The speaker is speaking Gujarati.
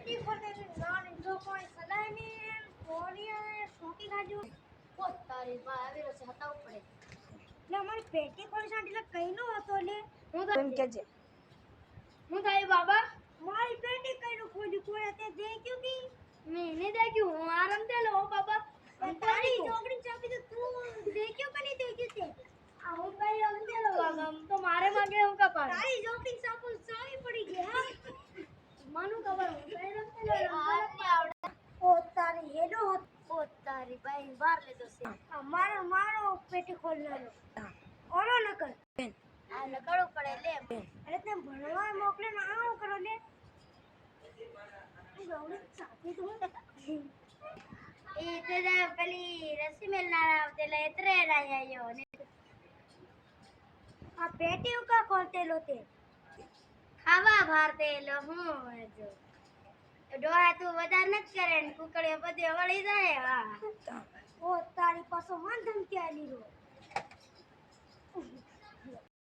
પેટી ખોલતે ના જો કોઈ સદાય ને કોરિયા શોકી ગાજો ઓ તારી બા આવેલો છે હટાવ પડે એટલે અમારી પેટી ખોલી સાંટી એટલે કઈનો હતો લે હું તો એમ કેજે હું થાય બાબા મારી પેટી કઈનો ખોલી કોઈ તે દેખ્યું કે મેં ને દેખ્યું હું આરામ દે લો બાબા તારી ચોકડી ચાપી તો તું દેખ્યું કે નહીં દેખ્યું તે આ હું કઈ આમ દે લો બાબા તો મારે માગે હું કા પાડ તારી ચોકડી ચાપુ ચાવી પડી ગઈ હા માનું ખબર હું કઈ રમતે લો આપને આવડે ઓ તારી હેડો ઓ તારી ભાઈ બાર લેતો છે મારો મારો પેટી ખોલનારો ઓરો નકર આ નકળો પડે લે અરે તે ભણવા મોકલે ને આવું કરો લે ગૌડી ચાપી તો એ તે પેલી રસી મેલના આવતે લે એતરે રાયો ને આ પેટી ઉકા ખોલતેલો તે ખાવા ભારતેલો હું જો ડોહા તું વધાર ન કરે ને કુકડે બધે વળી જાય હા ઓ તારી પાસો મન ધમકી આલી રો